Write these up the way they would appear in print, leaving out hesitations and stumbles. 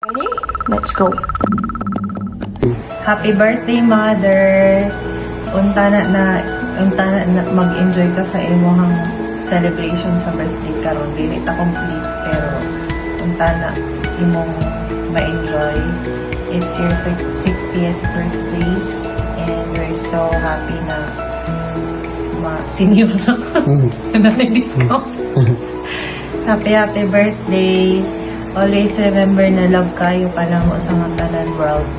Ready? Let's go. Happy birthday, mother. Unta na mag-enjoy ka sa imong celebration sa birthday karon. Dili ta complete pero unta na imong ma-enjoy. It's your 60th birthday and we're so happy na senior na ka. Na discount. Happy birthday. Always remember na love kayo pa lang mo sa tanan world.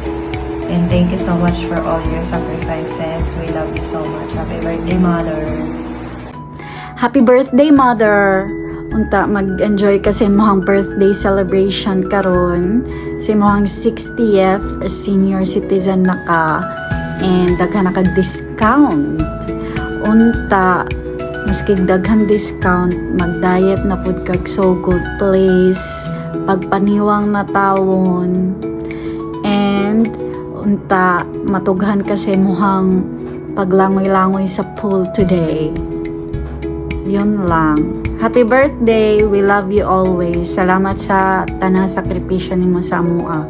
And thank you so much for all your sacrifices. We love you so much. Happy birthday, mother. Happy birthday, mother. Unta mag-enjoy kasi mohang birthday celebration karon. Si mohang 60th senior citizen na ka and daghan na ka discount. Unta maski daghan discount, mag-diet na pud kag so good place, pagpaniwang na tawon, and unta matughan kasi mohang paglangoy-langoy sa pool today. Yun lang. Happy birthday! We love you always. Salamat sa tanang sakripisyo nimo sa amua.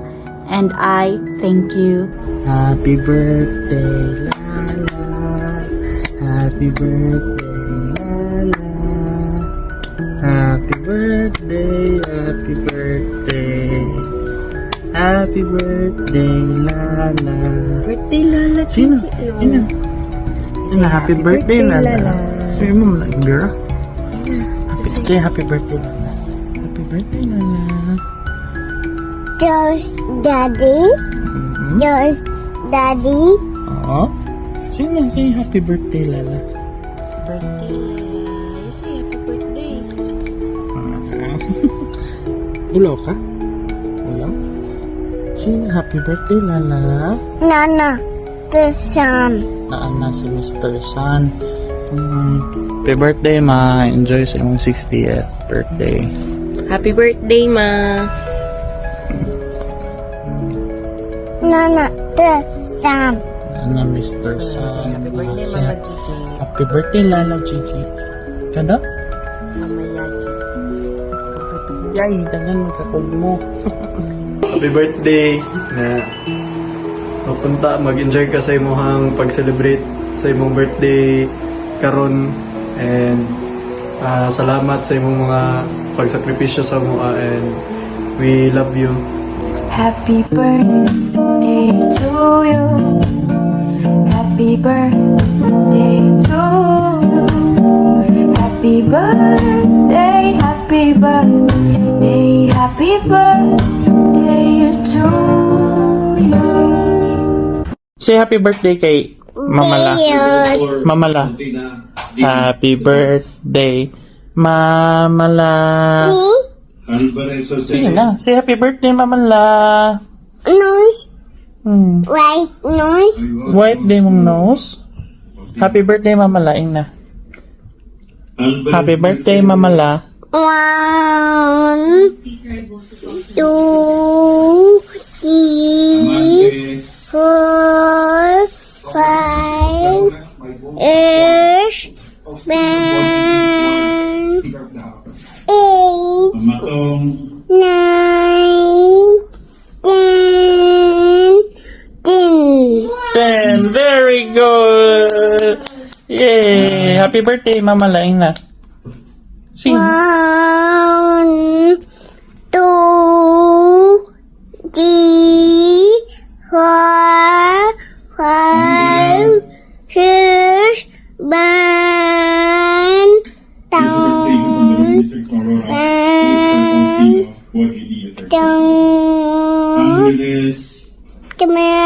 And I thank you. Happy birthday, Lala. Happy birthday, Lala. Happy birthday, happy birthday. Happy birthday, Lala. Birthday, Lala. Sino? Sino? Happy birthday, Lala. Sino mo na, girl? Say happy birthday, Lala. Happy birthday, Lala. Yours, Daddy. Yours, Daddy. Oo. Sino? Say happy birthday, Lala. Birthday, Lala. Say happy birthday. Ulo ka? Ulo? Say happy birthday, Lala. Nana, the sun. Na si Mr. Sun. Happy birthday, ma. Enjoy sa imong 60th birthday. Happy birthday, ma. Nana, the sun. Ana, Mr. Sun. Happy birthday, Say Mama Gigi. Happy birthday, Lala Gigi. Kada? Mama Yaji. Yay, tanan kakog mo. Happy birthday na mapunta, mag-enjoy ka sa imong pag-celebrate sa imong birthday karon and salamat sa imong mga pagsakripisyo sa mua and we love you. Happy birthday to you. Happy birthday to you. Happy birthday, happy birthday, happy birthday to you. Say happy birthday kay Mamala. Yours. Mamala. Happy birthday, Mamala. Sige na. Say happy birthday, Mamala. Nose, Hmm. right nose. White day mong nose. Happy birthday, Mamala. Ina. Happy birthday, Mamala. 1, 2, 3, 4, 5, 6, 7, 8, 9, 10. 10. Very good. Yay. Happy birthday, Mamala. Ina. Sing. 1, 2, 3, 4, 5, 6, 7, 8, 9, 10.